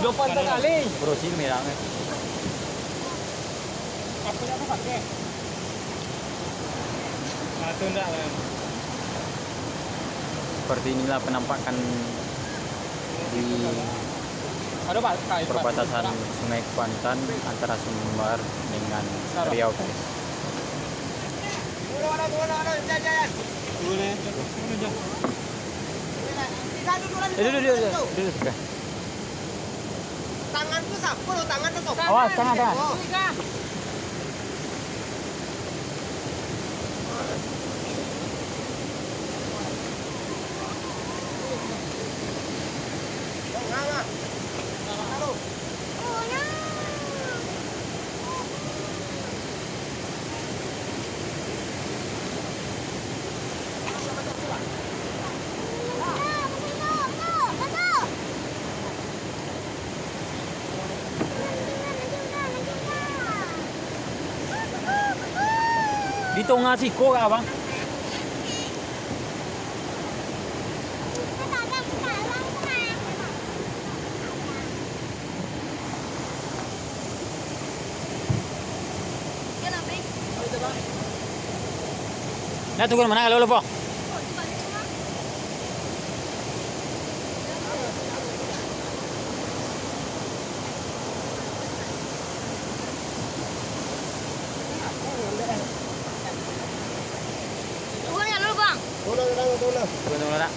lupa sekali. Browsing merahnya. Apa yang pakai? Nah, itu enggak lah. Seperti inilah penampakan di perbatasan Sungai Kuantan antara Sumbar dengan Riau, guys. Duduk. Tanganku sapu loh, tangan tuh sopan. Awas, tangan. Di tengah siko kah, Bang? Nah, tunggu mana kalau lupa. Tunggu nak.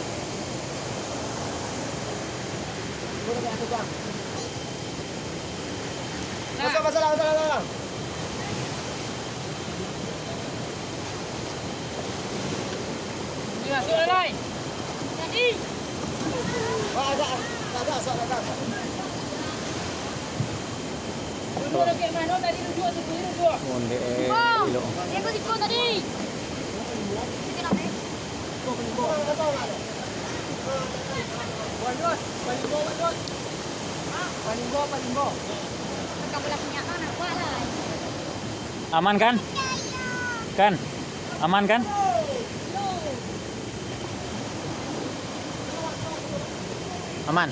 Masalah. Sudah naik. Jadi. Ada. Duduk lagi mana tadi duduk. Monde ilo. Ikut tadi. Paling go. Kamu lah punya anak lah. Aman kan? Kan? Aman kan? Aman.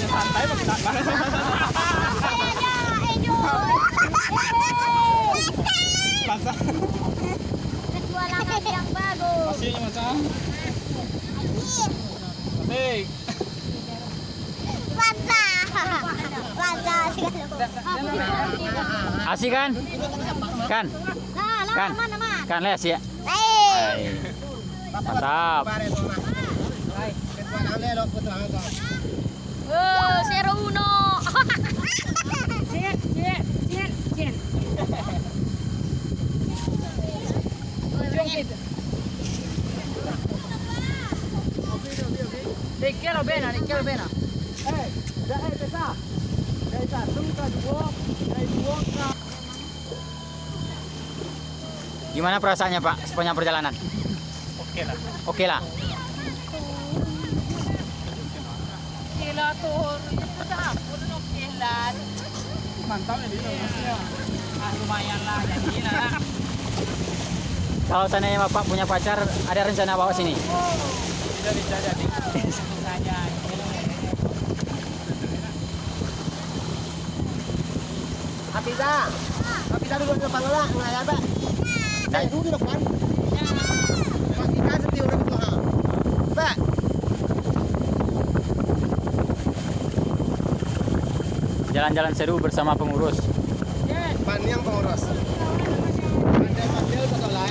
Santai Masa. Petualangan yang bagus. Masihnya masa. Masih. Asik kan? Kan? Kan les ya? Mantap. Zero uno. Quiero pena. Gimana perasaannya, Pak, sepanjang perjalanan? Oke lah. Gila tuh. Mantap ya di Indonesia. Lumayan lah jadi lah. Kalau seandainya Bapak punya pacar, ada rencana bawa sini? Tidak bisa jadi. Saja. Hapisa dulu di depan lah, nggak ada. Saya dulu di depan. Hapisa setia udah betul ha. Pak. Jalan-jalan seru bersama pengurus. Panjang pengurus. Ada panggil satu lah.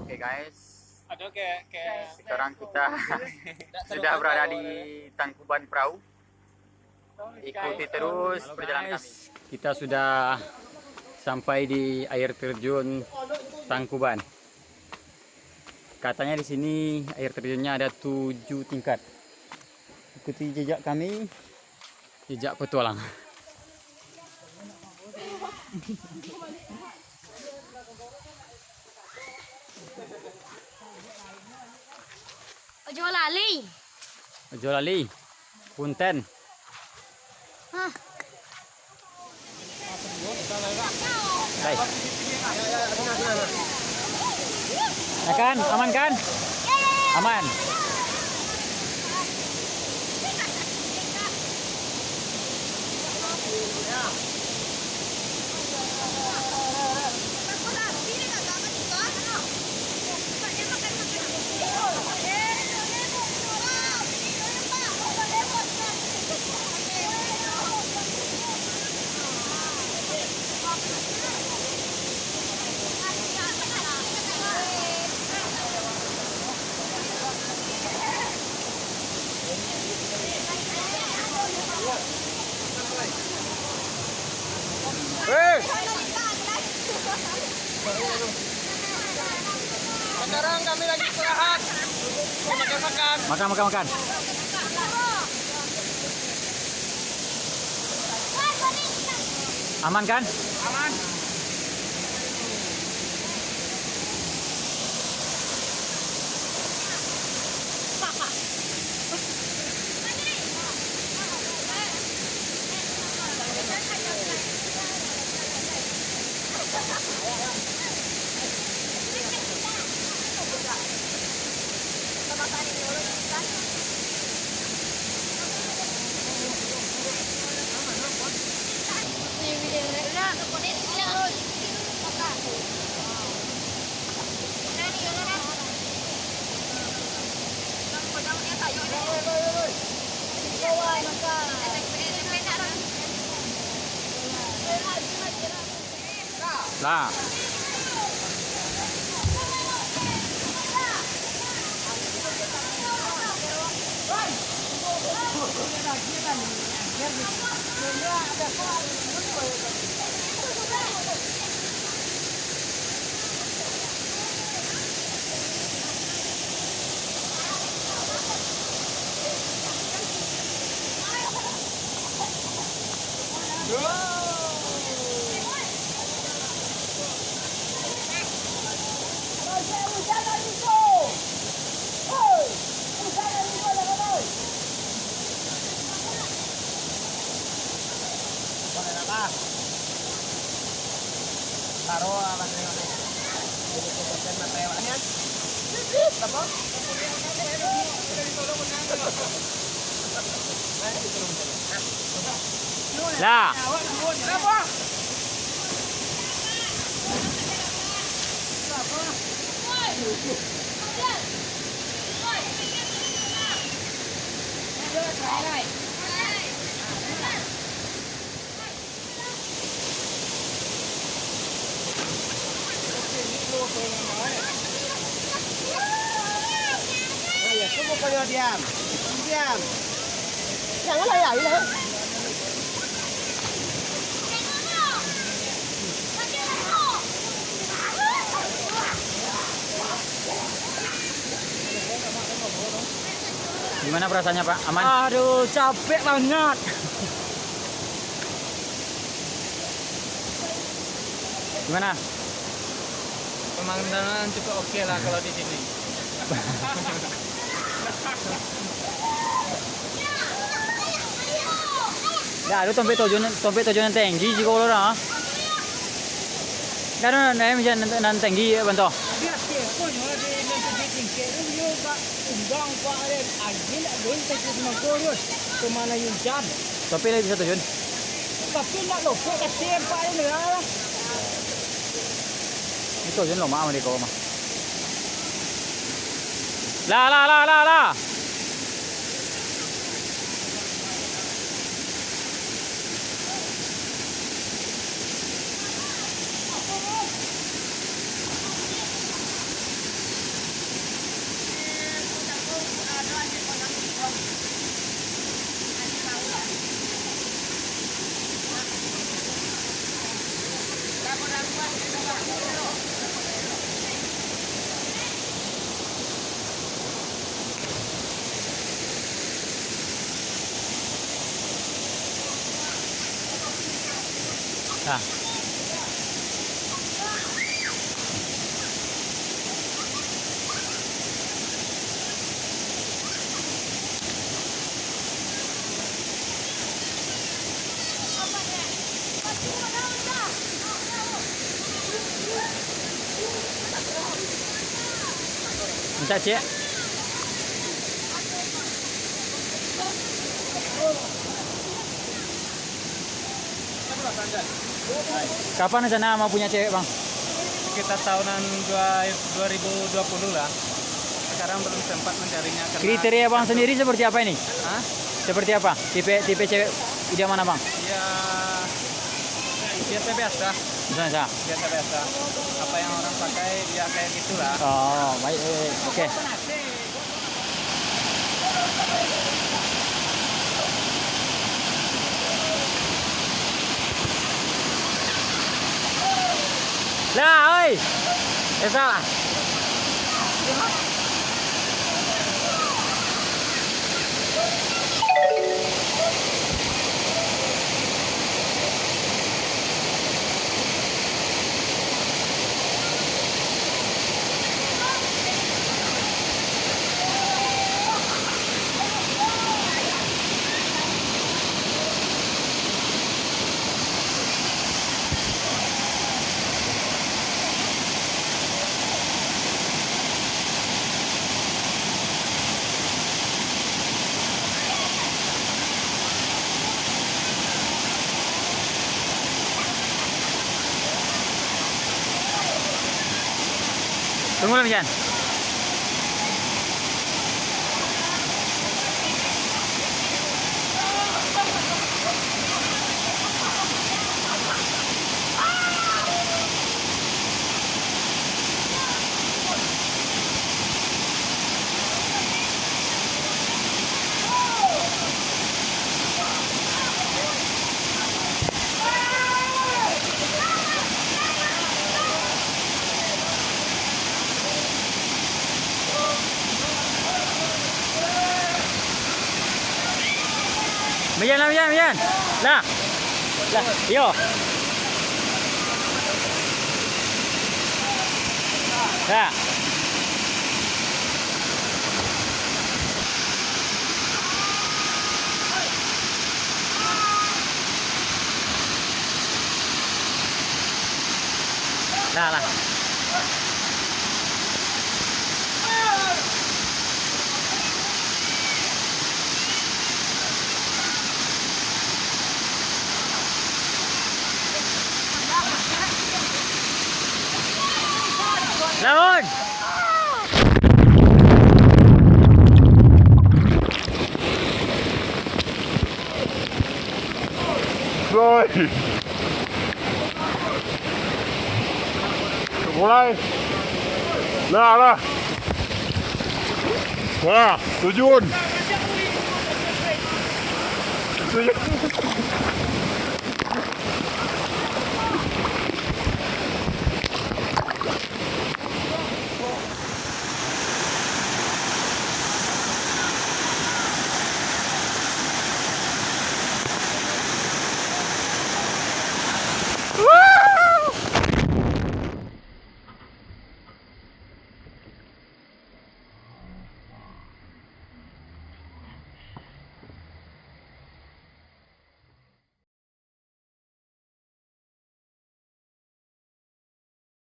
Oke guys, Kayak sekarang kita sudah berada di Tangkuban Perahu. Ikuti terus perjalanan kami. Kita sudah sampai di air terjun Tangkuban. Katanya di sini air terjunnya ada 7 tingkat. Ikuti jejak kami, jejak petualang. Ojo lali. Ojo lali. Punten. Hah. Baik. Ya kan? Aman kan? Aman. Sekarang kami lagi istirahat. Makan-makan. Makan. Aman kan? Aman. Lah. Taruh materialnya. Jadi materialnya. Apa? Lah. Kenapa? Ya, semua kau diam. Diam. Jangan lari lah. Gimana perasaannya Pak? Aman? Aduh, capek banget. Gimana? Pemandangan cukup oke lah kalau di sini. Ya, itu tompe tujuan tinggi jika orang. Karena nanti tinggi bantu. Biar siapa yang ada nanti tinggi itu juga undang Pak Arif Agil belum teknis mengurus kemana yujan. Tompe lagi bisa tujuan. Tapi nak lupa kasihan Pak Arif lah. Itu tujuan lama sama di kau mah. Lah. Nah, Minta cek. Kapan rencana mau punya cewek, Bang? Kita tahunan 2020 lah. Sekarang belum sempat mencarinya karena Kriteria Bang sendiri seperti apa ini? Hah? Seperti apa? Tipe cewek ideal mana, Bang? Ya biasa biasa. Misalnya. Biasa biasa. Apa yang orang pakai dia kayak gitulah. Oh, baik. Oke. Lah, oi. Salah. Tunggu lah, Mijan. Mijan lah, Mijan. Lah. Lah, yo. Lah. Lah, lah. Lawan. Rồi. Mulai. Nah. Wah, tujuan.